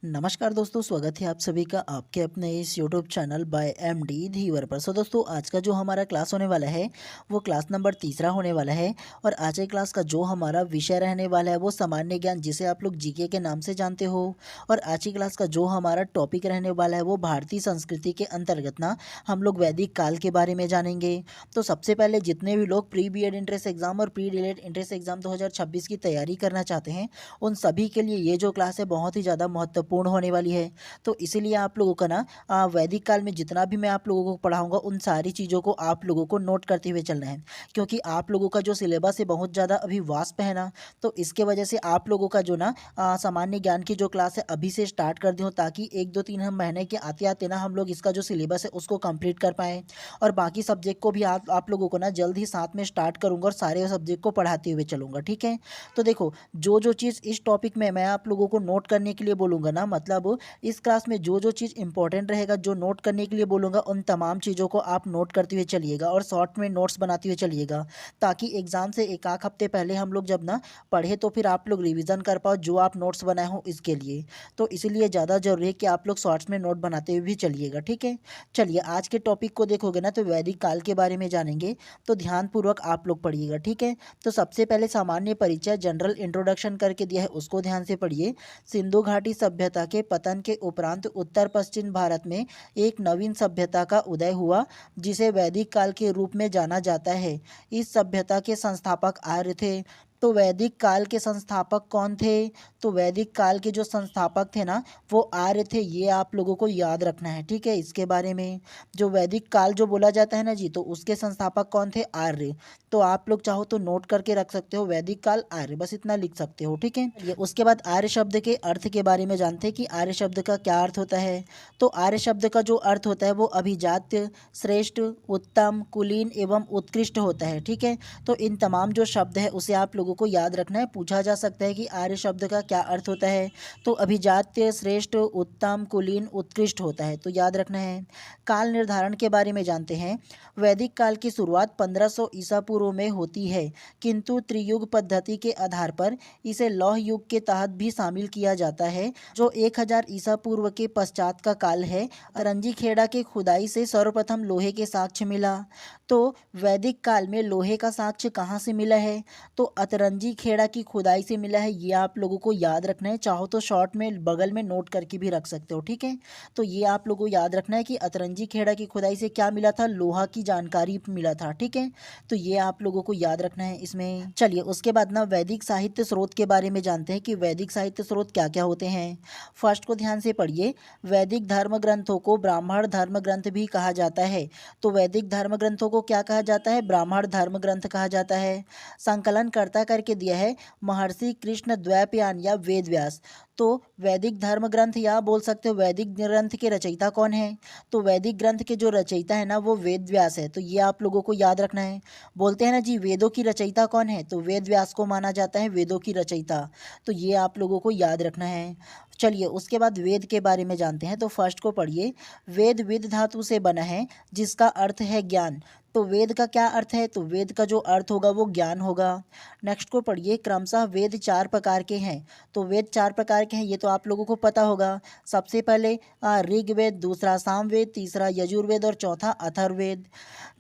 नमस्कार दोस्तों, स्वागत है आप सभी का आपके अपने इस यूट्यूब चैनल बाय एमडी धीवर पर। दोस्तों, आज का जो हमारा क्लास होने वाला है वो क्लास नंबर तीसरा होने वाला है। और आज के क्लास का जो हमारा विषय रहने वाला है वो सामान्य ज्ञान, जिसे आप लोग जीके के नाम से जानते हो। और आज की क्लास का जो हमारा टॉपिक रहने वाला है वो भारतीय संस्कृति के अंतर्गत ना हम लोग वैदिक काल के बारे में जानेंगे। तो सबसे पहले जितने भी लोग pre B Ed entrance exam और pre D Ed entrance exam 2026 की तैयारी करना चाहते हैं, उन सभी के लिए ये जो क्लास है बहुत ही ज़्यादा महत्वपूर्ण होने वाली है। तो इसीलिए आप लोगों का ना वैदिक काल में जितना भी मैं आप लोगों को पढ़ाऊंगा उन सारी चीज़ों को आप लोगों को नोट करते हुए चलना है, क्योंकि आप लोगों का जो सिलेबस है बहुत ज़्यादा अभी वास्प है ना। तो इसके वजह से आप लोगों का जो ना सामान्य ज्ञान की जो क्लास है अभी से स्टार्ट कर दूँ, ताकि 1 2 3 हम महीने के आते आते ना हम लोग इसका जो सिलेबस है उसको कंप्लीट कर पाएँ। और बाकी सब्जेक्ट को भी आप लोगों को ना जल्द ही साथ में स्टार्ट करूँगा और सारे सब्जेक्ट को पढ़ाते हुए चलूँगा, ठीक है। तो देखो, जो जो चीज़ इस टॉपिक में मैं आप लोगों को नोट करने के लिए बोलूँगा ना, मतलब इस क्लास में जो जो चीज़ इंपॉर्टेंट रहेगा, जो नोट करने के लिए बोलूँगा, उन तमाम चीज़ों को आप नोट करते हुए चलिएगा और शॉर्ट में नोट्स बनाते हुए चलिएगा, ताकि एग्ज़ाम से एक आध हफ्ते पहले हम लोग जब ना पढ़े तो फिर आप लोग रिवीजन कर पाओ जो आप नोट्स बनाए हो इसके लिए। तो इसीलिए ज़्यादा ज़रूरी है कि आप लोग शॉर्ट्स में नोट बनाते हुए भी चलिएगा, ठीक है। चलिए, आज के टॉपिक को देखोगे ना तो वैदिक काल के बारे में जानेंगे, तो ध्यानपूर्वक आप लोग पढ़िएगा, ठीक है। तो सबसे पहले सामान्य परिचय, जनरल इंट्रोडक्शन करके दिया है, उसको ध्यान से पढ़िए। सिंधु घाटी सभ्यता के पतन के उपरांत उत्तर पश्चिम भारत में एक नवीन सभ्यता का उदय हुआ, जिसे वैदिक काल के रूप में जाना जाता है। इस सभ्यता के संस्थापक आर्य थे। तो वैदिक काल के संस्थापक कौन थे? तो वैदिक काल के जो संस्थापक थे ना वो आर्य थे, ये आप लोगों को याद रखना है, ठीक है। इसके बारे में जो वैदिक काल जो बोला जाता है ना जी, तो उसके संस्थापक कौन थे? आर्य। तो आप लोग चाहो तो नोट करके रख सकते हो, वैदिक काल आर्य, बस इतना लिख सकते हो, ठीक है। ये उसके बाद आर्य शब्द के अर्थ के बारे में जानते हैं कि आर्य शब्द का क्या अर्थ होता है। तो आर्य शब्द का जो अर्थ होता है वो अभिजात्य, श्रेष्ठ, उत्तम, कुलीन एवं उत्कृष्ट होता है, ठीक है। तो इन तमाम जो शब्द है उसे आप लोगों को याद रखना है। पूछा जा सकता है कि आर्य शब्द का क्या अर्थ होता है, तो अभिजात्य, श्रेष्ठ, उत्तम, कुलीन, उत्कृष्ट होता है, तो याद रखना है। काल निर्धारण के बारे में जानते हैं। वैदिक काल की शुरुआत 1500 ईसा पूर्व में होती है, किंतु त्रियुग पद्धति के आधार पर इसे लौह युग के तहत भी शामिल किया जाता है, जो 1000 ईसा पूर्व के पश्चात का काल है। अतरंजी खेड़ा के खुदाई से सर्वप्रथम लोहे के साक्ष्य मिला। तो वैदिक काल में लोहे का साक्ष्य कहाँ से मिला है? तो अतरंजी खेड़ा की खुदाई से मिला है, ये आप लोगों को याद रखना है। चाहो तो शॉर्ट में बगल में नोट करके भी रख सकते हो, ठीक है। तो ये आप लोगों को याद रखना है कि अतरंजी खेड़ा की खुदाई से क्या मिला था? लोहा की जानकारी मिला था, ठीक है। तो ये आप लोगों को याद रखना है इसमें। चलिए, उसके बाद ना वैदिक साहित्य स्रोत के बारे में जानते हैं कि वैदिक साहित्य स्रोत क्या क्या होते हैं। फर्स्ट को ध्यान से पढ़िए। वैदिक धर्म ग्रंथों को ब्राह्मण धर्म ग्रंथ भी कहा जाता है। तो वैदिक धर्म ग्रंथों को क्या कहा जाता है? ब्राह्मण धर्म ग्रंथ कहा जाता है। संकलन कर्ता करके दिया है महर्षि कृष्ण द्वैपायन या वेद व्यास। तो वैदिक धर्म ग्रंथ या बोल सकते हो वैदिक ग्रंथ के रचयिता कौन है? तो वैदिक ग्रंथ के जो रचयिता है ना वो वेद व्यास है, तो ये आप लोगों को याद रखना है। बोलते हैं ना जी, वेदों की रचयिता कौन है? तो वेद व्यास को माना जाता है वेदों की रचयिता, तो ये आप लोगों को याद रखना है। चलिए, उसके बाद वेद के बारे में जानते हैं। तो फर्स्ट को पढ़िए। वेद विद धातु से बना है, जिसका अर्थ है ज्ञान। तो वेद का क्या अर्थ है? तो वेद का जो अर्थ होगा वो ज्ञान होगा। नेक्स्ट को पढ़िए। क्रमशः वेद 4 प्रकार के हैं। तो वेद 4 प्रकार के हैं, ये तो आप लोगों को पता होगा। सबसे पहले ऋग्वेद, दूसरा सामवेद, तीसरा यजुर्वेद और चौथा अथर्ववेद।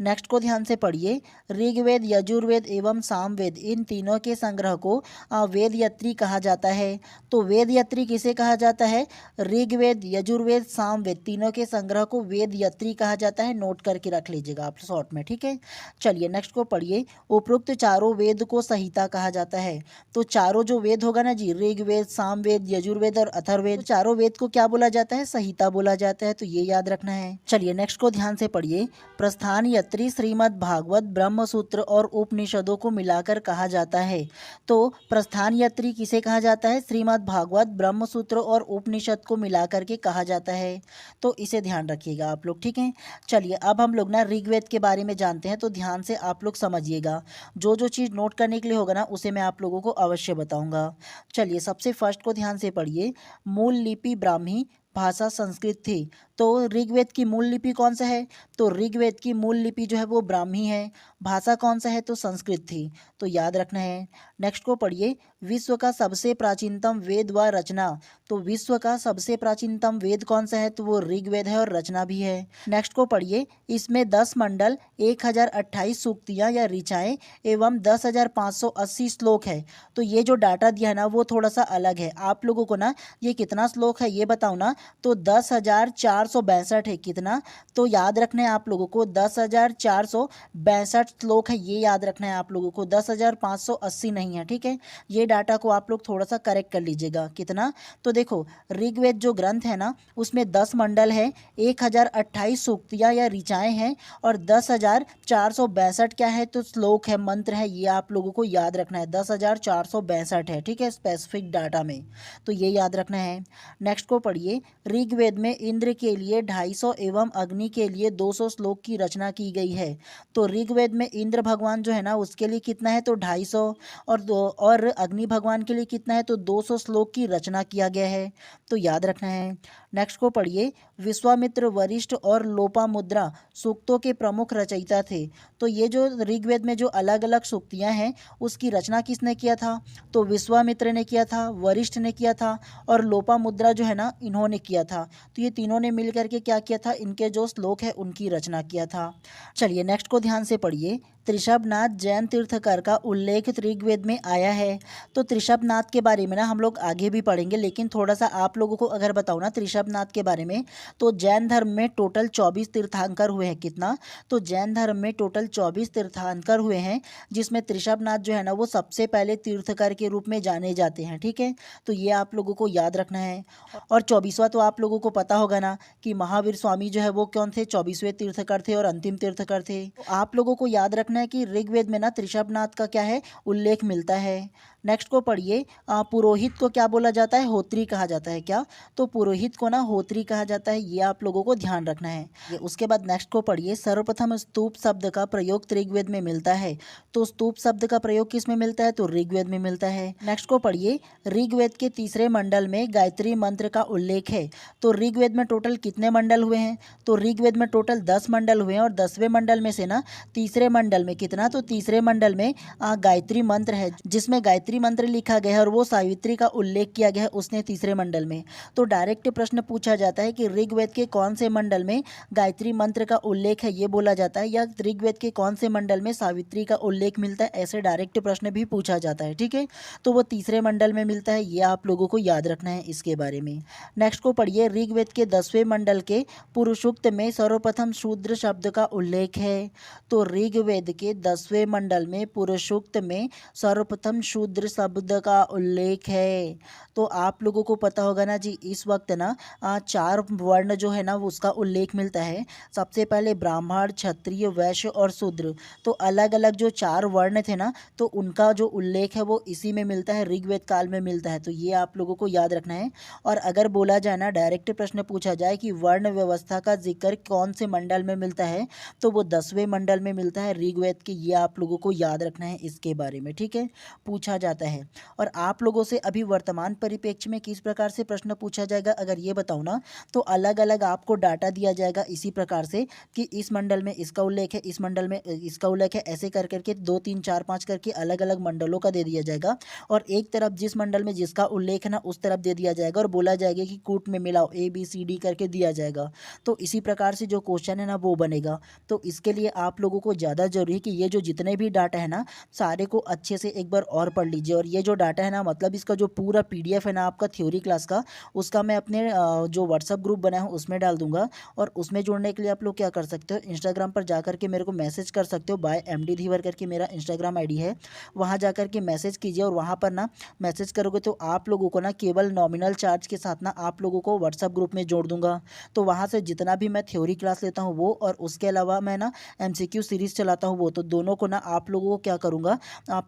नेक्स्ट को ध्यान से पढ़िए। ऋग्वेद, यजुर्वेद एवं सामवेद, इन तीनों के संग्रह को वेदयत्री कहा जाता है। तो वेदयत्री किसे कहा जाता है? ऋग्वेद, यजुर्वेद, सामवेद, तीनों के संग्रह को वेदयत्री कहा जाता है। नोट करके रख लीजिएगा आप शॉर्ट में, ठीक है। चलिए, नेक्स्ट को पढ़िए। उपरोक्त चारों वेद को संहिता कहा जाता है। तो चारों जो वेद होगा ना जी, ऋग्वेद, सामवेद, यजुर्वेद और अथर्ववेद, तो चारों वेद को क्या बोला जाता है? संहिता बोला जाता है, तो ये याद रखना है। चलिए, नेक्स्ट को ध्यान से पढ़िए। प्रस्थान यत्री श्रीमद् भागवत, ब्रह्मसूत्र और उपनिषदों को मिलाकर कहा जाता है। तो प्रस्थान यत्री किसे कहा जाता है? श्रीमद् भागवत, ब्रह्मसूत्र और उपनिषद को मिलाकर के कहा जाता है, तो इसे ध्यान रखिएगा आप लोग, ठीक है। चलिए, अब हम लोग ना ऋग्वेद के बारे में जानते हैं, तो ध्यान से आप लोग समझिएगा। जो जो चीज़ नोट करने के लिए होगा ना उसे मैं आप लोगों को अवश्य बताऊंगा। चलिए, सबसे फर्स्ट को ध्यान से पढ़िए। मूल लिपि ब्राह्मी, भाषा संस्कृत थी। तो ऋग्वेद की मूल लिपि कौन सा है? तो ऋग्वेद की मूल लिपि जो है वो ब्राह्मी है। भाषा कौन सा है? तो संस्कृत थी, तो याद रखना है। नेक्स्ट को पढ़िए, विश्व का सबसे प्राचीनतम वेद व रचना। तो विश्व का सबसे प्राचीनतम वेद कौन सा है, तो वो ऋग्वेद है और रचना भी है। नेक्स्ट को पढ़िए, इसमें 10 मंडल, 1028 सूक्तियाँ या ऋचाएँ एवं 10,580 श्लोक है। तो ये जो डाटा दिया है ना वो थोड़ा सा अलग है। आप लोगों को ना ये कितना श्लोक है ये बताओ ना, तो 10,462 है। कितना, तो याद रखना है आप लोगों को 10,462 श्लोक है, ये याद रखना है आप लोगों को, 10,580 नहीं है। ठीक है, ये डाटा को आप लोग थोड़ा सा करेक्ट कर लीजिएगा। कितना, तो देखो ऋग्वेद जो ग्रंथ है ना उसमें 10 मंडल है, 1028 सूक्तियाँ या ऋचाएँ हैं और 10,462 क्या है, तो श्लोक है, मंत्र है। ये आप लोगों को याद रखना है, 10,462 है। ठीक है, स्पेसिफिक डाटा में, तो ये याद रखना है। नेक्स्ट को पढ़िए, ऋग्वेद में इंद्र के लिए 250 एवं अग्नि के लिए 200 श्लोक की रचना की गई है। तो ऋग्वेद में इंद्र भगवान जो है ना उसके लिए कितना है, तो 250, और अग्नि भगवान के लिए कितना है, तो 200 श्लोक की रचना किया गया है। तो याद रखना है। नेक्स्ट को पढ़िए, विश्वामित्र वरिष्ठ और लोपामुद्रा सूक्तों के प्रमुख रचयिता थे। तो ये जो ऋग्वेद में जो अलग अलग सूक्तियाँ हैं उसकी रचना किसने किया था, तो विश्वामित्र ने किया था, वरिष्ठ ने किया था और लोपामुद्रा जो है ना इन्होंने किया था। तो ये तीनों ने मिल करके क्या किया था, इनके जो श्लोक है उनकी रचना किया था। चलिए नेक्स्ट को ध्यान से पढ़िए, त्रिशबनाथ जैन तीर्थकर का उल्लेख ऋग्वेद में आया है। तो त्रिशबनाथ के बारे में ना हम लोग आगे भी पढ़ेंगे, लेकिन थोड़ा सा आप लोगों को अगर बताओ ना त्रिशबनाथ के बारे में, तो जैन धर्म में टोटल 24 तीर्थंकर हुए हैं। कितना, तो जैन धर्म में टोटल 24 तीर्थंकर हुए हैं, जिसमें त्रिशबनाथ जो है ना वो सबसे पहले तीर्थकर के रूप में जाने जाते हैं। ठीक है, तो ये आप लोगों को याद रखना है। और 24वां तो आप लोगों को पता होगा ना कि महावीर स्वामी जो है वो कौन थे, 24वें तीर्थकर थे और अंतिम तीर्थकर थे। तो आप लोगों को याद रखना है कि ऋग्वेद में ना त्रिशबनाथ का क्या है, उल्लेख मिलता है। नेक्स्ट को पढ़िए, पुरोहित को क्या बोला जाता है, होत्री कहा जाता है। क्या, तो पुरोहित को ना होत्री कहा जाता है, ये आप लोगों को ध्यान रखना है। उसके बाद नेक्स्ट को पढ़िए, सर्वप्रथम स्तूप शब्द का प्रयोग ऋग्वेद में मिलता है। तो स्तूप शब्द का प्रयोग किस में मिलता है, तो ऋग्वेद में मिलता है। नेक्स्ट को पढ़िए, ऋग्वेद के तीसरे मंडल में गायत्री मंत्र का उल्लेख है। तो ऋग्वेद में टोटल कितने मंडल हुए हैं, तो ऋग्वेद में टोटल 10 मंडल हुए हैं और 10वें मंडल में से ना तीसरे मंडल में कितना, तो तीसरे मंडल में गायत्री मंत्र है, जिसमें गायत्री मंत्र लिखा गया है और वो सावित्री का उल्लेख किया गया है उसने तीसरे मंडल में। तो डायरेक्ट प्रश्न पूछा जाता है कि ऋग्वेद के कौन से मंडल में गायत्री मंत्र का उल्लेख है ये बोला जाता है, या ऋग्वेद के कौन से मंडल में सावित्री का उल्लेख मिलता है, ऐसे डायरेक्ट प्रश्न भी पूछा जाता है। ठीक है, तो वो तीसरे मंडल में मिलता है, ये आप लोगों को याद रखना है इसके बारे में। नेक्स्ट को पढ़िए, ऋग्वेद के 10वें मंडल के पुरुषोक्त में सर्वप्रथम शूद्र शब्द का उल्लेख है। तो ऋग्वेद के 10वें मंडल में पुरुषोक्त में सर्वप्रथम शूद्र शब्द का उल्लेख है। तो आप लोगों को पता होगा ना जी, इस वक्त ना 4 वर्ण जो है ना उसका उल्लेख मिलता है। सबसे पहले ब्राह्मण, क्षत्रिय, वैश्य और शूद्र। तो अलग अलग जो 4 वर्ण थे ना तो उनका जो उल्लेख है वो इसी में मिलता है, ऋग्वेद काल में मिलता है। तो ये आप लोगों को याद रखना है। और अगर बोला जाए ना, डायरेक्ट प्रश्न पूछा जाए कि वर्ण व्यवस्था का जिक्र कौन से मंडल में मिलता है, तो वो 10वें मंडल में मिलता है ऋग्वेद के। ये आप लोगों को याद रखना है इसके बारे में। ठीक है, पूछा जाता है। और आप लोगों से अभी वर्तमान परिप्रेक्ष्य में किस प्रकार से प्रश्न पूछा जाएगा अगर ये बताओ ना, तो अलग अलग आपको डाटा दिया जाएगा इसी प्रकार से कि इस मंडल में इसका उल्लेख है, इस मंडल में इसका उल्लेख है, ऐसे कर करके 2 3 4 5 करके अलग अलग मंडलों का दे दिया जाएगा। और एक तरफ जिस मंडल में जिसका उल्लेख है ना उस तरफ दे दिया जाएगा और बोला जाएगा कि कूट में मिलाओ, ABCD करके दिया जाएगा। तो इसी प्रकार से जो क्वेश्चन है ना वो बनेगा। तो इसके लिए आप लोगों को ज़्यादा जरूरी है कि ये जो जितने भी डाटा है ना सारे को अच्छे से एक बार और पढ़ लीजिए। और ये जो डाटा है ना, मतलब इसका जो पूरा PDF है ना आपका थ्योरी क्लास का, उसका मैं अपने जो व्हाट्सअप ग्रुप बनाया हूँ उसमें डाल दूंगा। और उसमें जुड़ने के लिए आप लोग क्या कर सकते हो, इंस्टाग्राम पर जा करके मेरे को मैसेज कर सकते हो, बाय MD धीवर करके मेरा इंस्टाग्राम ID है। वहाँ जा करके मैसेज कीजिए और वहाँ पर ना मैसेज करोगे तो आप लोगों को ना केवल नॉमिनल चार्ज के साथ ना आप लोगों को व्हाट्सअप ग्रुप में जोड़ दूंगा। तो वहाँ से जितना भी मैं थ्योरी क्लास लेता हूँ वो, और उसके अलावा मैं ना MCQ सीरीज़ चलाता हूँ वो, तो दोनों को ना आप लोगों को क्या करूँगा,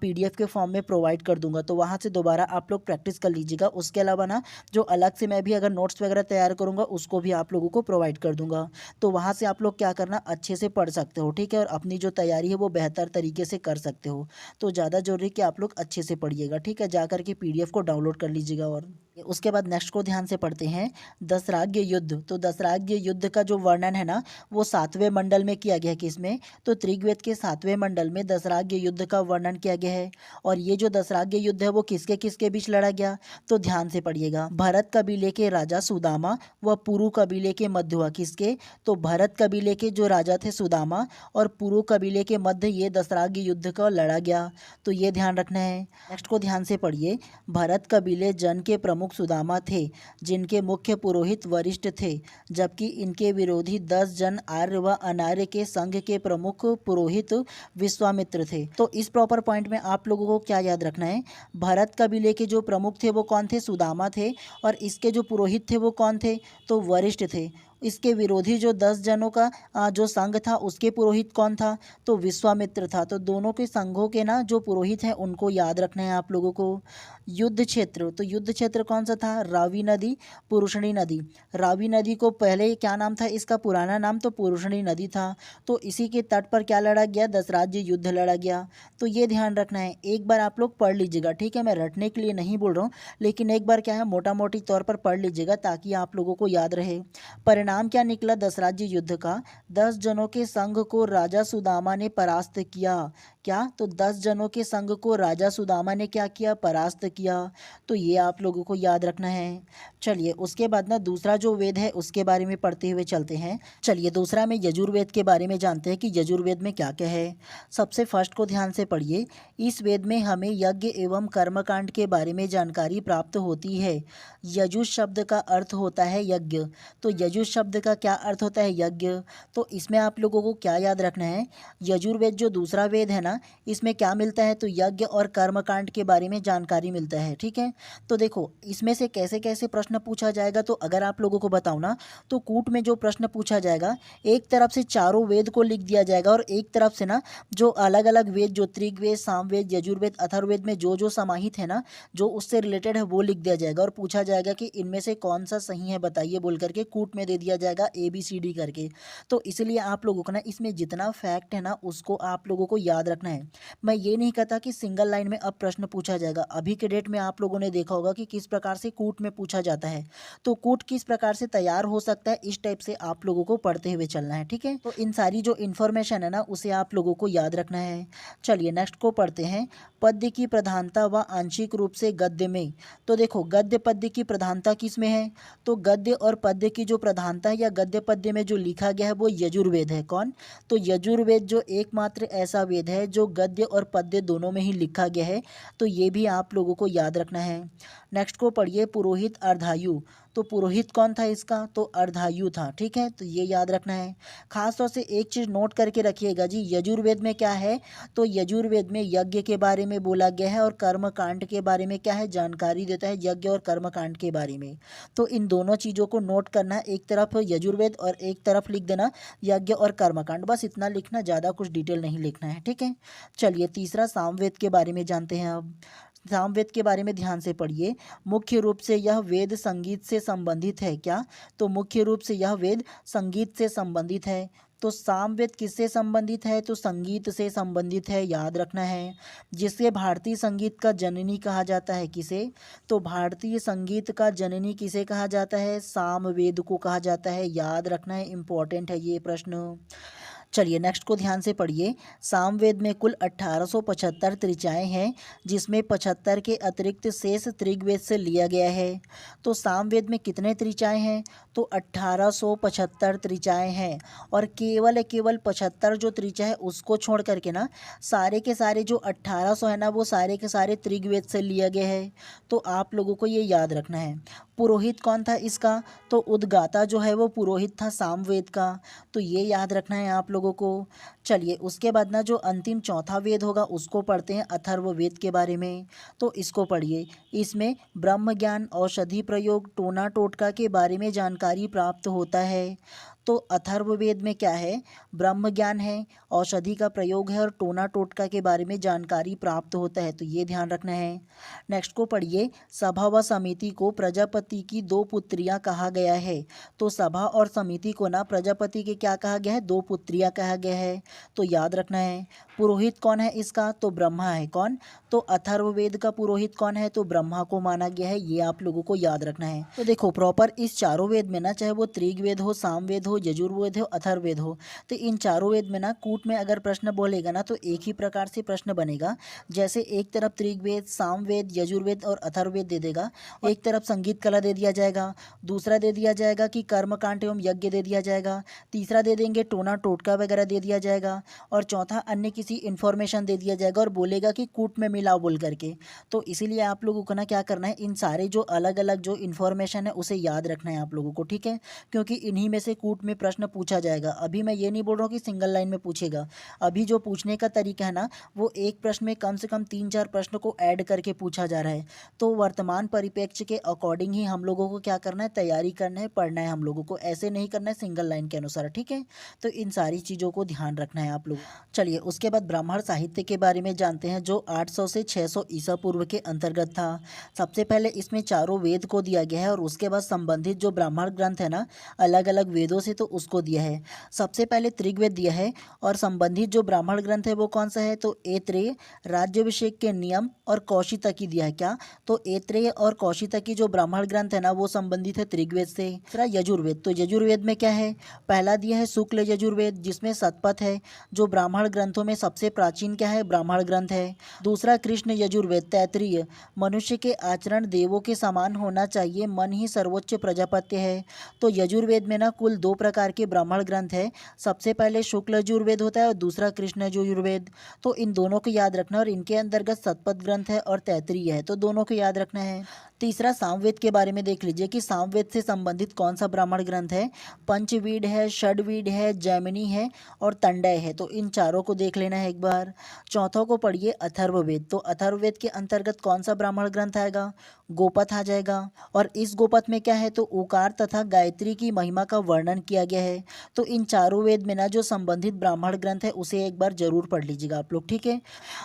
PDF के फॉर्म में प्रोवाइड कर दूंगा। तो वहाँ से दोबारा आप लोग प्रैक्टिस कर लीजिएगा। उसके अलावा ना जो अलग से मैं भी अगर नोट्स वगैरह तैयार करूँगा उसको भी आप लोगों को प्रोवाइड कर दूंगा। तो वहाँ से आप लोग क्या करना, अच्छे से पढ़ सकते हो। ठीक है, और अपनी जो तैयारी है वो बेहतर तरीके से कर सकते हो। तो ज़्यादा जरूरी कि आप लोग अच्छे से पढ़िएगा। ठीक है, जा करके PDF को डाउनलोड कर लीजिएगा। और उसके बाद नेक्स्ट को ध्यान से पढ़ते हैं, दशराग्य युद्ध। तो दशराग्य युद्ध का जो वर्णन है ना वो 7वें मंडल में किया गया है। किसमें? तो ऋग्वेद के 7वें मंडल में दशराग्य युद्ध का वर्णन किया गया है। और ये जो दशराग्य युद्ध है वो किसके किसके बीच लड़ा गया? तो ध्यान से पढ़िएगा, भरत कबीले के राजा सुदामा व पुरु कबीले के मध्य हुआ। किसके? तो भरत कबीले के जो राजा थे सुदामा और पुरु कबीले के मध्य ये दशराग्य युद्ध का लड़ा गया। तो ये ध्यान रखना है। नेक्स्ट को ध्यान से पढ़िए, भरत कबीले जन के प्रमुख सुदामा थे, जिनके मुख्य पुरोहित वरिष्ठ थे, जबकि इनके विरोधी 10 जन आर्य व अनार्य के संघ के प्रमुख पुरोहित विश्वामित्र थे। तो इस प्रॉपर पॉइंट में आप लोगों को क्या याद रखना है? भरत कबीले के जो प्रमुख थे वो कौन थे? सुदामा थे। और इसके जो पुरोहित थे वो कौन थे? तो वरिष्ठ थे। इसके विरोधी जो 10 जनों का जो संघ था उसके पुरोहित कौन था? तो विश्वामित्र था। तो दोनों के संघों के ना जो पुरोहित हैं उनको याद रखना है आप लोगों को। युद्ध क्षेत्र, तो युद्ध क्षेत्र कौन सा था? रावी नदी, पुरुषणी नदी। रावी नदी को पहले क्या नाम था? इसका पुराना नाम तो पुरुषणी नदी था। तो इसी के तट पर क्या लड़ा गया? दशराज्य युद्ध लड़ा गया। तो ये ध्यान रखना है, एक बार आप लोग पढ़ लीजिएगा, ठीक है? मैं रटने के लिए नहीं बोल रहा हूँ, लेकिन एक बार क्या है मोटा मोटी तौर पर पढ़ लीजिएगा ताकि आप लोगों को याद रहे। परिणाम क्या निकला दशराज्य युद्ध का? 10 जनों के संघ को राजा सुदामा ने परास्त किया। क्या? तो 10 जनों के संघ को राजा सुदामा ने क्या किया? परास्त किया। तो ये आप लोगों को याद रखना है। चलिए उसके बाद ना दूसरा जो वेद है उसके बारे में पढ़ते हुए चलते हैं। चलिए दूसरा में यजुर्वेद के बारे में जानते हैं कि यजुर्वेद में क्या क्या है। सबसे फर्स्ट को ध्यान से पढ़िए, इस वेद में हमें यज्ञ एवं कर्मकांड के बारे में जानकारी प्राप्त होती है। यजुष शब्द का अर्थ होता है यज्ञ। तो यजुष शब्द का क्या अर्थ होता है? यज्ञ। तो इसमें आप लोगों को क्या याद रखना है? यजुर्वेद जो दूसरा वेद है ना इसमें क्या मिलता है? तो यज्ञ और कर्मकांड के बारे में जानकारी मिलता है, ठीक है? तो देखो इसमें से कैसे कैसे प्रश्न पूछा जाएगा, तो अगर आप लोगों को बताऊं ना तो कूट में जो प्रश्न पूछा जाएगा, एक तरफ से चारों वेद को लिख दिया जाएगा और एक तरफ से ना जो अलग अलग वेद, जो ऋग्वेद, सामवेद, यजुर्वेद, अथर्ववेद में जो जो समाहित है ना, जो उससे रिलेटेड है वो लिख दिया जाएगा और पूछा जाएगा कि इनमें से कौन सा सही है बताइए बोल करके कूट में दे दिया जाएगा ABCD करके। तो इसलिए आप लोगों को ना इसमें जितना फैक्ट है ना उसको आप लोगों को याद रखना है। मैं ये नहीं कहता कि सिंगल लाइन में अब प्रश्न पूछा जाएगा। अभी के डेट में आप लोगों ने देखा होगा कि किस प्रकार से कूट में पूछा जाता है, तो कूट किस प्रकार से तैयार हो सकता है, इस टाइप से आप लोगों को पढ़ते हुए चलना है, ठीक है? तो इन सारी जो इन्फॉर्मेशन है ना उसे आप लोगों को याद रखना है। चलिए नेक्स्ट को पढ़ते हैं, पद्य की प्रधानता व आंशिक रूप से गद्य में। तो देखो गद्य पद्य की प्रधानता किस में है? तो गद्य और पद्य की जो प्रधानता है या गद्य पद्य में जो लिखा गया है वो यजुर्वेद है। कौन? तो यजुर्वेद जो एकमात्र ऐसा वेद है जो गद्य और पद्य दोनों में ही लिखा गया है। तो ये भी आप लोगों को याद रखना है। नेक्स्ट को पढ़िए, पुरोहित अर्धायु। तो पुरोहित कौन था इसका? तो अर्धायु था, ठीक है? तो ये याद रखना है। खास तौर से एक चीज़ नोट करके रखिएगा जी, यजुर्वेद में क्या है? तो यजुर्वेद में यज्ञ के बारे में बोला गया है और कर्मकांड के बारे में क्या है? जानकारी देता है यज्ञ और कर्मकांड के बारे में। तो इन दोनों चीज़ों को नोट करना है, एक तरफ यजुर्वेद और एक तरफ लिख देना यज्ञ और कर्मकांड, बस इतना लिखना, ज़्यादा कुछ डिटेल नहीं लिखना है, ठीक है? चलिए तीसरा सामवेद के बारे में जानते हैं। अब सामवेद के बारे में ध्यान से पढ़िए, मुख्य रूप से यह वेद संगीत से संबंधित है। क्या? तो मुख्य रूप से यह वेद संगीत से संबंधित है। तो सामवेद किससे संबंधित है? तो संगीत से संबंधित है, याद रखना है। जिसे भारतीय संगीत का जननी कहा जाता है, किसे? तो भारतीय संगीत का जननी किसे कहा जाता है? सामवेद को कहा जाता है, याद रखना है, इंपॉर्टेंट है ये प्रश्न। चलिए नेक्स्ट को ध्यान से पढ़िए, सामवेद में कुल 1875 त्रिचाएँ हैं, जिसमें 75 के अतिरिक्त शेष ऋग्वेद से लिया गया है। तो सामवेद में कितने त्रिचाएँ हैं? तो 1875 त्रिचाएँ हैं और केवल 75 जो त्रिचा है उसको छोड़ करके ना सारे के सारे जो 1800 है ना वो सारे के सारे ऋग्वेद से लिया गया है। तो आप लोगों को ये याद रखना है। पुरोहित कौन था इसका? तो उद्गाता जो है वो पुरोहित था सामवेद का। तो ये याद रखना है आप लोगों को। चलिए उसके बाद ना जो अंतिम चौथा वेद होगा उसको पढ़ते हैं, अथर्ववेद के बारे में। तो इसको पढ़िए, इसमें ब्रह्म ज्ञान, औषधि प्रयोग, टोना टोटका के बारे में जानकारी प्राप्त होता है। तो अथर्ववेद में क्या है, ब्रह्म ज्ञान है, औषधि का प्रयोग है और टोना टोटका के बारे में जानकारी प्राप्त होता है, तो ये ध्यान रखना है। नेक्स्ट को पढ़िए, सभा व समिति को प्रजापति की दो पुत्रियां कहा गया है। तो सभा और समिति को ना प्रजापति के क्या कहा गया है, दो पुत्रियां कहा गया है, तो याद रखना है। पुरोहित कौन है इसका, तो ब्रह्मा है। कौन, तो अथर्ववेद का पुरोहित कौन है, तो ब्रह्मा को माना गया है, ये आप लोगों को याद रखना है। तो देखो प्रॉपर इस चारों वेद में ना, चाहे वो ऋग्वेद हो, सामवेद हो, यजुर्वेद हो, अथर्ववेद हो, तो इन चारों वेद में ना कूट में अगर प्रश्न बोलेगा ना तो एक ही प्रकार से प्रश्न बनेगा। जैसे एक तरफ ऋग्वेद, सामवेद, यजुर्वेद और अथर्ववेद दे देगा, एक तरफ संगीत कला दे दिया जाएगा, दूसरा दे दिया जाएगा कि कर्मकांड एवं यज्ञ दे दिया जाएगा, तीसरा दे देंगे टोना टोटका वगैरह दे दिया जाएगा, और चौथा अन्य किसी इन्फॉर्मेशन दे दिया जाएगा और बोलेगा कि कूट में मिलाओ बोल करके। तो इसीलिए आप लोगों को ना क्या करना है, इन सारे जो अलग अलग जो इन्फॉर्मेशन है उसे याद रखना है आप लोगों को, ठीक है, क्योंकि इन्हीं में से कूट में प्रश्न पूछा जाएगा। अभी मैं ये नहीं बोल रहा हूँ कि सिंगल लाइन में पूछेगा, अभी जो पूछने का तरीका है ना वो एक प्रश्न में कम से कम 3-4 प्रश्न को ऐड करके पूछा जा रहा है। तो वर्तमान परिप्रेक्ष्य के अकॉर्डिंग ही हम लोगों को क्या करना है, तैयारी करना है, पढ़ना है हम लोगों को, ऐसे नहीं करना है सिंगल लाइन के अनुसार, ठीक है। तो इन सारी चीज़ों को ध्यान रखना है आप लोग। चलिए उसके बाद ब्राह्मण साहित्य के बारे में जानते हैं, जो 800 से 600 ईसा पूर्व के अंतर्गत था। सबसे पहले इसमें चारों वेद को दिया गया है और उसके बाद संबंधित जो ब्राह्मण ग्रंथ है ना अलग अलग वेदों से, तो उसको दिया है। सबसे पहले ऋग्वेद दिया है और संबंधित जो ब्राह्मण ग्रंथ है वो कौन सा है, तो ऐत्रेय, राज्याभिषेक के नियम और कौशितकी दिया है। क्या, तो ऐत्रेय और कौशितकी जो ब्राह्मण ग्रंथ है ना वो संबंधित है ऋग्वेद से। दूसरा यजुर्वेद, तो यजुर्वेद में क्या है, पहला दिया है शुक्ल यजुर्वेद जिसमें शतपथ है, जो ब्राह्मण ग्रंथों में सबसे प्राचीन क्या है, ब्राह्मण ग्रंथ है। दूसरा कृष्ण यजुर्वेद तैत्तिरीय, मनुष्य के आचरण देवों के समान होना चाहिए, मन ही सर्वोच्च प्रजापत्य है। तो यजुर्वेद में ना कुल 2 प्रकार के ब्राह्मण ग्रंथ है, सबसे पहले शुक्ल यजुर्वेद होता है और दूसरा कृष्ण यजुर्वेद। तो इन दोनों को याद रखना और इनके अंतर्गत शतपथ ग्रंथ है और तैत्तिरीय है, तो दोनों को याद रखना है। तीसरा सामवेद के बारे में देख लीजिए कि सामवेद से संबंधित कौन सा ब्राह्मण ग्रंथ है, पंचवीड है, षडवीड है, जैमिनी है और तंडय है, तो इन चारों को देख लेना है एक बार। चौथों को पढ़िए अथर्ववेद, तो अथर्ववेद के अंतर्गत कौन सा ब्राह्मण ग्रंथ आएगा, गोपथ आ जाएगा। और इस गोपथ में क्या है, तो ओकार तथा गायत्री की महिमा का वर्णन किया गया है। तो इन चारों वेद में ना जो संबंधित ब्राह्मण ग्रंथ है उसे एक बार जरूर पढ़ लीजिएगा आप लोग, ठीक है।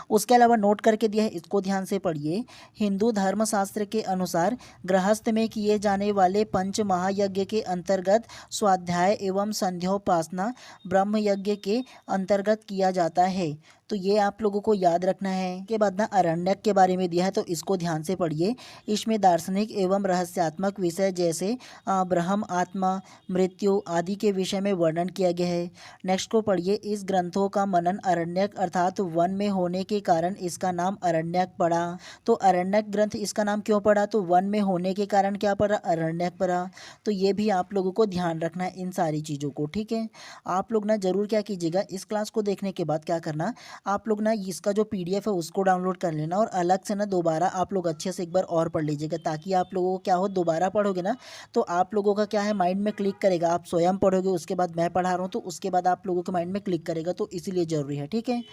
उसके अलावा नोट करके दिया है, इसको ध्यान से पढ़िए। हिंदू धर्मशास्त्र के अनुसार गृहस्थ में किए जाने वाले पंच महायज्ञ के अंतर्गत स्वाध्याय एवं संध्योपासना ब्रह्म यज्ञ के अंतर्गत किया जाता है, तो ये आप लोगों को याद रखना है। के बाद ना अरण्यक के बारे में दिया है, तो इसको ध्यान से पढ़िए। इसमें दार्शनिक एवं रहस्यात्मक विषय जैसे ब्रह्म, आत्मा, मृत्यु आदि के विषय में वर्णन किया गया है। नेक्स्ट को पढ़िए, इस ग्रंथों का मनन अरण्यक अर्थात वन में होने के कारण इसका नाम अरण्यक पड़ा। तो अरण्यक ग्रंथ इसका नाम क्यों पड़ा, तो वन में होने के कारण क्या पड़ा, अरण्यक पड़ा। तो ये भी आप लोगों को ध्यान रखना है इन सारी चीज़ों को, ठीक है। आप लोग ना जरूर क्या कीजिएगा, इस क्लास को देखने के बाद क्या करना, आप लोग ना इसका जो PDF है उसको डाउनलोड कर लेना और अलग से ना दोबारा आप लोग अच्छे से एक बार और पढ़ लीजिएगा, ताकि आप लोगों को क्या हो, दोबारा पढ़ोगे ना तो आप लोगों का क्या है, माइंड में क्लिक करेगा। आप स्वयं पढ़ोगे, उसके बाद मैं पढ़ा रहा हूँ तो उसके बाद आप लोगों के माइंड में क्लिक करेगा, तो इसीलिए ज़रूरी है, ठीक है।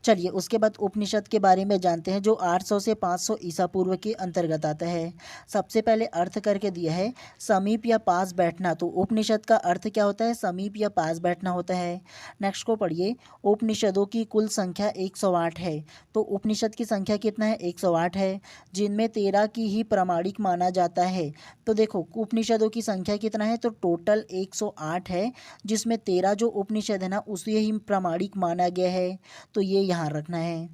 चलिए उसके बाद उपनिषद के बारे में जानते हैं, जो 800 से 500 ईसा पूर्व के अंतर्गत आता है। सबसे पहले अर्थ करके दिया है, समीप या पास बैठना। तो उपनिषद का अर्थ क्या होता है, समीप या पास बैठना होता है। नेक्स्ट को पढ़िए, उपनिषदों की कुल संख्या 108 है। तो उपनिषद की संख्या कितना है, 108 है, जिनमें 13 की ही प्रामाणिक माना जाता है। तो देखो उपनिषदों की संख्या कितना है, तो टोटल 108 है, जिसमें 13 जो उपनिषद है ना उसे ही प्रामाणिक माना गया है, तो ये यहाँ रखना है।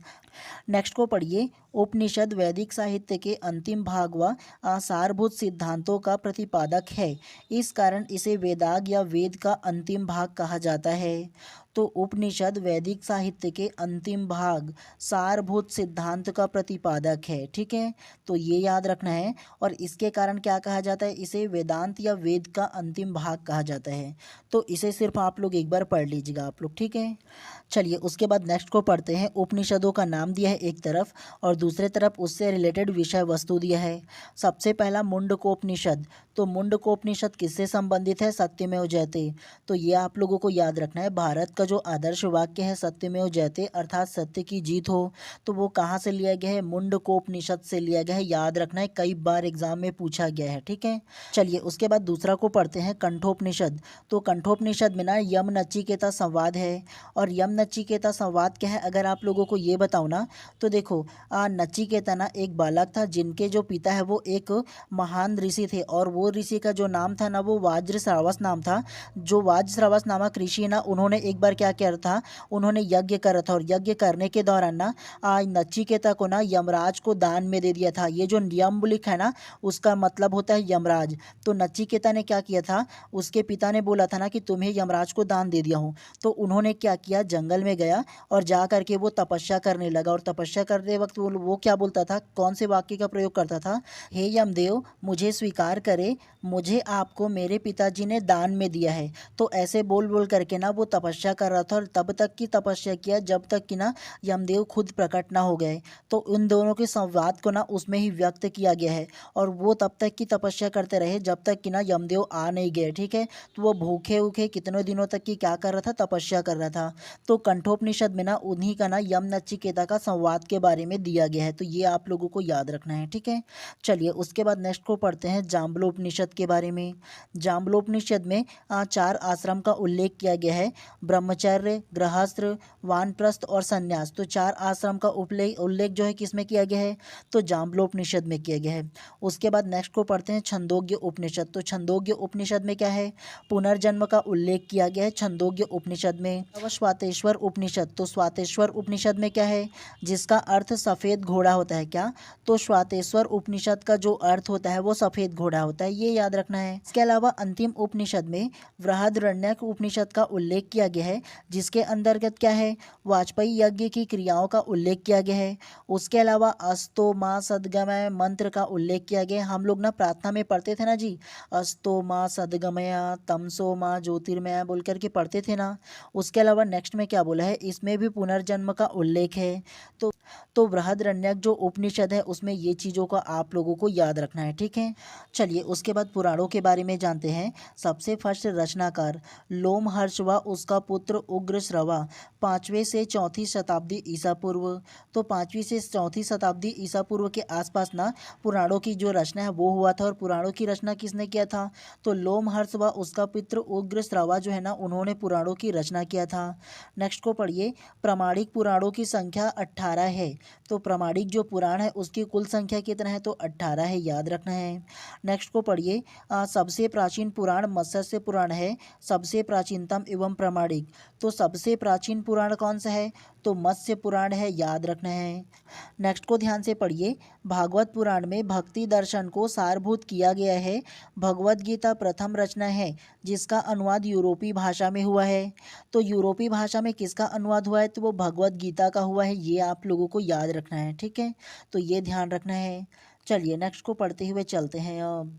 नेक्स्ट को पढ़िए, उपनिषद वैदिक साहित्य के अंतिम भाग व आसारभूत सिद्धांतों का प्रतिपादक है, इस कारण इसे वेदाग या वेद का अंतिम भाग कहा जाता है। तो उपनिषद वैदिक साहित्य के अंतिम भाग सारभूत सिद्धांत का प्रतिपादक है, ठीक है, तो ये याद रखना है। और इसके कारण क्या कहा जाता है, इसे वेदांत या वेद का अंतिम भाग कहा जाता है। तो इसे सिर्फ आप लोग एक बार पढ़ लीजिएगा आप लोग, ठीक है। चलिए उसके बाद नेक्स्ट को पढ़ते हैं। उपनिषदों का नाम दिया है एक तरफ और दूसरे तरफ उससे रिलेटेड विषय वस्तु दिया है। सबसे पहला मुंडकोपनिषद, तो मुंडकोपनिषद किससे संबंधित है? सत्यमेव जयते। तो ये आप लोगों को याद रखना है। भारत का जो आदर्श वाक्य है सत्यमेव जयते अर्थात सत्य की जीत हो, तो वो कहाँ से लिया गया है? मुंडकोपनिषद से लिया गया है। याद रखना है, कई बार एग्जाम में पूछा गया है। ठीक है, चलिए उसके बाद दूसरा को पढ़ते हैं, कंठोपनिषद। तो कंठोपनिषद में ना यम नचिकेता संवाद है। और यम नचिकेता संवाद क्या है अगर आप लोगों को ये बताऊँ ना, तो देखो नचिकेता ना एक बालक था जिनके जो पिता है वो एक महान ऋषि थे, और वो ऋषि का जो नाम था ना वो वाज्रश्रावस नाम था। जो वाज्रश्रावस नामक ऋषि ना उन्होंने एक बार क्या किया था, उन्होंने यज्ञ करा था, और यज्ञ करने के दौरान ना नचिकेता को ना यमराज को दान में दे दिया था। ये जो यमबुलिक है ना उसका मतलब होता है यमराज। तो नचिकेता ने क्या किया था, उसके पिता ने बोला था ना कि तुम्हें यमराज को दान दे दिया हूँ, तो उन्होंने क्या किया, जंगल में गया और जा करके वो तपस्या करने लगा। और तपस्या करते वक्त वो क्या बोलता था, कौन से वाक्य का प्रयोग करता था? हे यमदेव मुझे स्वीकार करे, मुझे आपको मेरे पिताजी ने दान में दिया है। तो ऐसे बोल बोल करके ना वो तपस्या कर रहा था, और तब तक की तपस्या किया जब तक कि ना यमदेव खुद प्रकट ना हो गए। तो उन दोनों के संवाद को ना उसमें ही व्यक्त किया गया है, और वो तब तक की तपस्या करते रहे जब तक कि ना यमदेव आ नहीं गए। ठीक है, तो वो भूखे उखे कितने दिनों तक की क्या कर रहा था, तपस्या कर रहा था। तो कंठोपनिषद में ना उन्हीं का ना यम नचिकेता का संवाद के बारे में दिया गया है। तो ये आप लोगों को याद रखना है। ठीक है, चलिए उसके बाद नेक्स्ट को पढ़ते हैं, जाम्बलोपनिषद के बारे में। जाम्बलोपनिषद में 4 आश्रम का उल्लेख किया गया है, ब्रह्मचर्य, गृहस्थ, वानप्रस्थ और संन्यास। तो 4 आश्रम का उल्लेख जो है किसमें किया गया है, तो जाम्बलोपनिषद में किया गया है। उसके बाद नेक्स्ट को पढ़ते हैं, छंदोग्य उपनिषद। तो छंदोग्य उपनिषद में क्या है, पुनर्जन्म का उल्लेख किया गया है छंदोग्य उपनिषद में। अब स्वातेश्वर उपनिषद, तो स्वातेश्वर उपनिषद में क्या है, जिसका अर्थ सफ़ेद घोड़ा होता है। क्या, तो स्वातेश्वर उपनिषद का जो अर्थ होता है वो सफ़ेद घोड़ा होता है, ये याद रखना है। इसके अलावा अंतिम उपनिषद में बृहदारण्यक उपनिषद का उल्लेख किया गया है, जिसके अंतर्गत क्या है, वाजपेयी यज्ञ की क्रियाओं का उल्लेख किया गया है। उसके अलावा अस्तो माँ सदगमय मंत्र का उल्लेख किया गया है। हम लोग ना प्रार्थना में पढ़ते थे ना जी, अस्तो माँ सदगमया तमसो माँ ज्योतिर्मया बोल करके पढ़ते थे ना। उसके अलावा नेक्स्ट में क्या बोला है, इसमें भी पुनर्जन्म का उल्लेख है। तो बृहदारण्यक जो उपनिषद है उसमें ये चीज़ों का आप लोगों को याद रखना है। ठीक है, चलिए उसके बाद पुराणों के बारे में जानते हैं। सबसे फर्स्ट रचनाकार लोमहर्ष व उसका पुत्र उग्रश्रवा, 5वीं से 4वीं शताब्दी ईसा पूर्व। तो 5वीं से 4वीं शताब्दी ईसा पूर्व के आसपास ना पुराणों की जो रचना है वो हुआ था। और पुराणों की रचना किसने किया था, तो लोमहर्ष व उसका पुत्र उग्रश्रवा जो है ना उन्होंने पुराणों की रचना किया था। नेक्स्ट को पढ़िए, प्रामाणिक पुराणों की संख्या 18 है। तो प्रामाणिक जो पुराण है उसकी कुल संख्या कितना है, तो 18 है, याद रखना है। नेक्स्ट को पढ़िए, सबसे प्राचीन पुराण मत्स्य पुराण है, सबसे प्राचीनतम एवं प्रामाणिक। तो सबसे प्राचीन पुराण कौन सा है, तो मत्स्य पुराण है, याद रखना है। नेक्स्ट को ध्यान से पढ़िए, भागवत पुराण में भक्ति दर्शन को सारभूत किया गया है। भगवत गीता प्रथम रचना है जिसका अनुवाद यूरोपीय भाषा में हुआ है। तो यूरोपीय भाषा में किसका अनुवाद हुआ है, तो वो भगवत गीता का हुआ है, ये आप लोगों को याद रखना है। ठीक है, तो ये ध्यान रखना है। चलिए नेक्स्ट को पढ़ते हुए चलते हैं।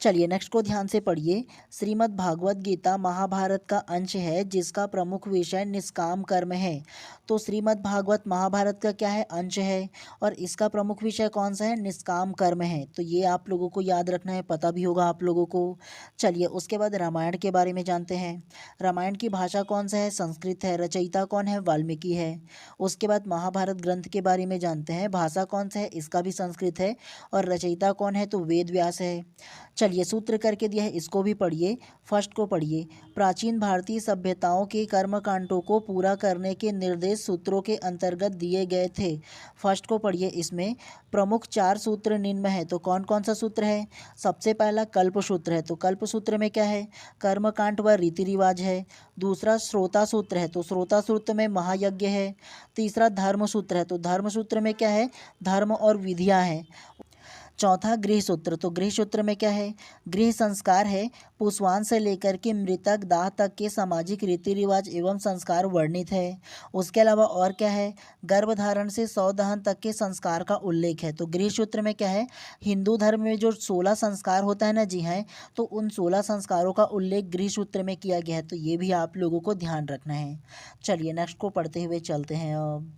चलिए नेक्स्ट को ध्यान से पढ़िए, श्रीमद् भागवत गीता महाभारत का अंश है जिसका प्रमुख विषय निष्काम कर्म है। तो श्रीमद् भागवत महाभारत का क्या है, अंश है, और इसका प्रमुख विषय कौन सा है, निष्काम कर्म है। तो ये आप लोगों को याद रखना है, पता भी होगा आप लोगों को। चलिए उसके बाद रामायण के बारे में जानते हैं। रामायण की भाषा कौन सा है, संस्कृत है, रचयिता कौन है, वाल्मीकि है। उसके बाद महाभारत ग्रंथ के बारे में जानते हैं, भाषा कौन सा है, इसका भी संस्कृत है, और रचयिता कौन है, तो वेद व्यास है। चलिए सूत्र करके दिया है, इसको भी पढ़िए। फर्स्ट को पढ़िए, प्राचीन भारतीय सभ्यताओं के कर्मकांडों को पूरा करने के निर्देश सूत्रों के अंतर्गत दिए गए थे। फर्स्ट को पढ़िए, इसमें प्रमुख 4 सूत्र निम्न में है। तो कौन कौन सा सूत्र है, सबसे पहला कल्प सूत्र है। तो कल्प सूत्र में क्या है, कर्मकांड व रीति रिवाज है। दूसरा श्रोता सूत्र है, तो श्रोता सूत्र में महायज्ञ है। तीसरा धर्म सूत्र है, तो धर्म सूत्र में क्या है, धर्म और विधियाँ हैं। चौथा गृह सूत्र, तो गृह सूत्र में क्या है, गृह संस्कार है। पुष्पान से लेकर के मृतक दाह तक के सामाजिक रीति रिवाज एवं संस्कार वर्णित है। उसके अलावा और क्या है, गर्भधारण से शव दहन तक के संस्कार का उल्लेख है। तो गृह सूत्र में क्या है, हिंदू धर्म में जो 16 संस्कार होता है ना जी हैं, तो उन 16 संस्कारों का उल्लेख गृह सूत्र में किया गया है। तो ये भी आप लोगों को ध्यान रखना है। चलिए नेक्स्ट को पढ़ते हुए चलते हैं। अब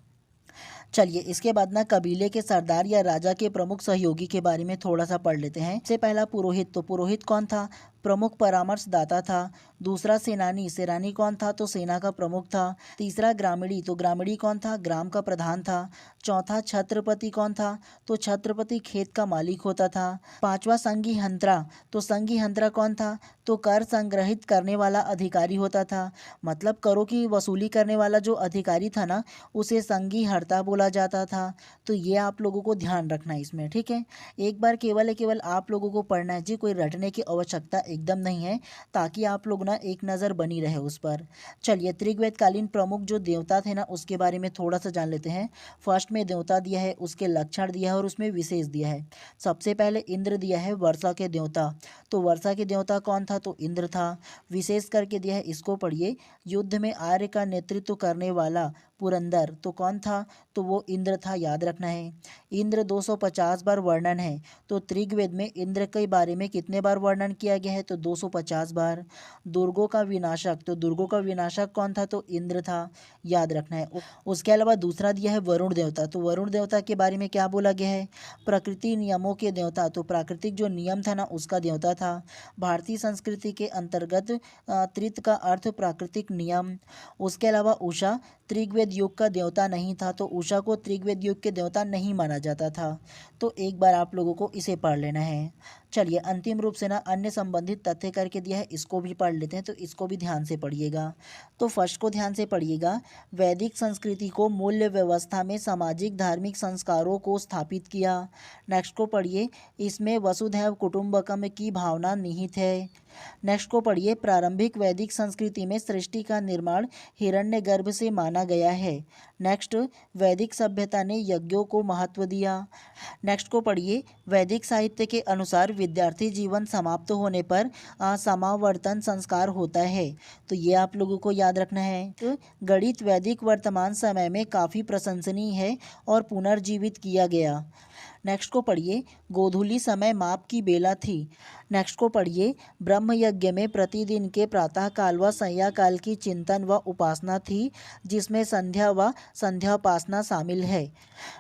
चलिए इसके बाद ना कबीले के सरदार या राजा के प्रमुख सहयोगी के बारे में थोड़ा सा पढ़ लेते हैं। सबसे पहला पुरोहित, तो पुरोहित कौन था? प्रमुख परामर्शदाता था। दूसरा सेनानी, सेनानी कौन था? तो सेना का प्रमुख था। तीसरा ग्रामीणी, तो ग्रामीणी कौन था? ग्राम का प्रधान था। चौथा छत्रपति कौन था? तो छत्रपति खेत का मालिक होता था। पांचवा संघी हंत्रा, तो संघी हंत्रा कौन था? तो कर संग्रहित करने वाला अधिकारी होता था। मतलब करों की वसूली करने वाला जो अधिकारी था ना, उसे संघी हर्ता बोला जाता था। तो ये आप लोगों को ध्यान रखना है इसमें, ठीक है। एक बार केवल आप लोगों को पढ़ना है जी, कोई रटने की आवश्यकता एकदम नहीं है, ताकि आप लोग ना एक नज़र बनी रहे उस पर। चलिए त्रिवेदकालीन प्रमुख जो देवता थे ना, उसके बारे में थोड़ा सा जान लेते हैं। फर्स्ट में देवता दिया है, उसके लक्षण दिया है और उसमें विशेष दिया है। सबसे पहले इंद्र दिया है, वर्षा के देवता। तो वर्षा के देवता कौन था? तो इंद्र था। विशेष करके दिया है, इसको पढ़िए। युद्ध में आर्य का नेतृत्व करने वाला पुरंदर, तो कौन था? तो वो इंद्र था, याद रखना है। इंद्र 250 बार वर्णन है। तो त्रिगवेद में इंद्र के बारे में कितने बार वर्णन किया गया है? तो 250 बार। दुर्गों का विनाशक, तो दुर्गों का विनाशक कौन था? तो इंद्र था, याद रखना है। उसके अलावा दूसरा दिया है वरुण देवता। तो वरुण देवता के बारे में क्या बोला गया है? प्रकृति नियमों के देवता, तो प्राकृतिक जो नियम था ना, उसका देवता था। भारतीय संस्कृति के अंतर्गत त्रित का अर्थ प्राकृतिक नियम। उसके अलावा उषा त्रिगवेद युग का देवता नहीं था, तो उषा को त्रिगवेद युग के देवता नहीं माना जाता था। तो एक बार आप लोगों को इसे पढ़ लेना है। चलिए अंतिम रूप से ना अन्य संबंधित तथ्य करके दिया है, इसको भी पढ़ लेते हैं, तो इसको भी ध्यान से पढ़िएगा। तो फर्स्ट को ध्यान से पढ़िएगा। वैदिक संस्कृति को मूल्य व्यवस्था में सामाजिक धार्मिक संस्कारों को स्थापित किया। नेक्स्ट को पढ़िए, इसमें वसुधैव कुटुंबकम की भावना निहित है। नेक्स्ट को पढ़िए, प्रारंभिक वैदिक संस्कृति में सृष्टि का निर्माण हिरण्यगर्भ से माना गया है। नेक्स्ट, वैदिक सभ्यता ने यज्ञों को महत्व दिया। नेक्स्ट को पढ़िए, वैदिक साहित्य के अनुसार विद्यार्थी जीवन समाप्त होने पर समावर्तन संस्कार होता है। तो ये आप लोगों को याद रखना है। तो गणित वैदिक वर्तमान समय में काफ़ी प्रशंसनीय है और पुनर्जीवित किया गया। नेक्स्ट को पढ़िए, गोधूली समय माप की बेला थी। नेक्स्ट को पढ़िए, ब्रह्म यज्ञ में प्रतिदिन के प्रातः काल व संध्या काल की चिंतन व उपासना थी, जिसमें संध्या व संध्याोपासना शामिल है।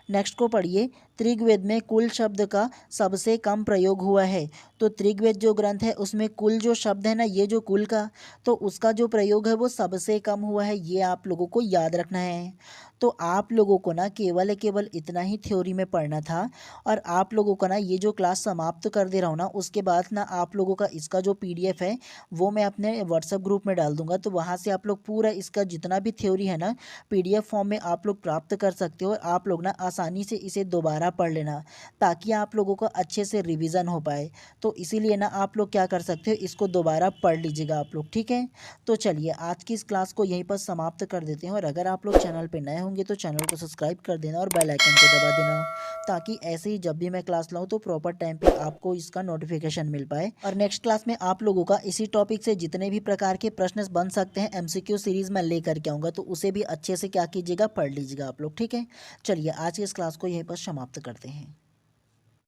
नेक्स्ट को पढ़िए, त्रिगवेद में कुल शब्द का सबसे कम प्रयोग हुआ है। तो त्रिगवेद जो ग्रंथ है उसमें कुल जो शब्द है ना, ये जो कुल का, तो उसका जो प्रयोग है वो सबसे कम हुआ है, ये आप लोगों को याद रखना है। तो आप लोगों को ना केवल इतना ही थ्योरी में पढ़ना था, और आप लोगों का ना ये जो क्लास समाप्त कर दे रहा हूँ ना, उसके बाद ना आप लोगों का इसका जो PDF है वो मैं अपने व्हाट्सएप ग्रुप में डाल दूंगा। तो वहाँ से आप लोग पूरा इसका जितना भी थ्योरी है ना, PDF फॉर्म में आप लोग प्राप्त कर सकते हो। और आप लोग ना आसानी से इसे दोबारा पढ़ लेना, ताकि आप लोगों का अच्छे से रिविज़न हो पाए। तो इसीलिए ना आप लोग क्या कर सकते हो, इसको दोबारा पढ़ लीजिएगा आप लोग, ठीक है। तो चलिए आज की इस क्लास को यहीं पर समाप्त कर देते हैं। और अगर आप लोग चैनल पर नए होंगे तो चैनल को सब्सक्राइब कर देना और बेल आइकन को दबा देना, ताकि ऐसे ही जब भी मैं क्लास लाऊं तो प्रॉपर टाइम पे आपको इसका नोटिफिकेशन मिल पाए। और नेक्स्ट क्लास में आप लोगों का इसी टॉपिक से जितने भी प्रकार के प्रश्न बन सकते हैं MCQ सीरीज़ में लेकर के आऊँगा, तो उसे भी अच्छे से क्या कीजिएगा, पढ़ लीजिएगा आप लोग, ठीक है। चलिए आज की इस क्लास को यहीं पर समाप्त करते हैं।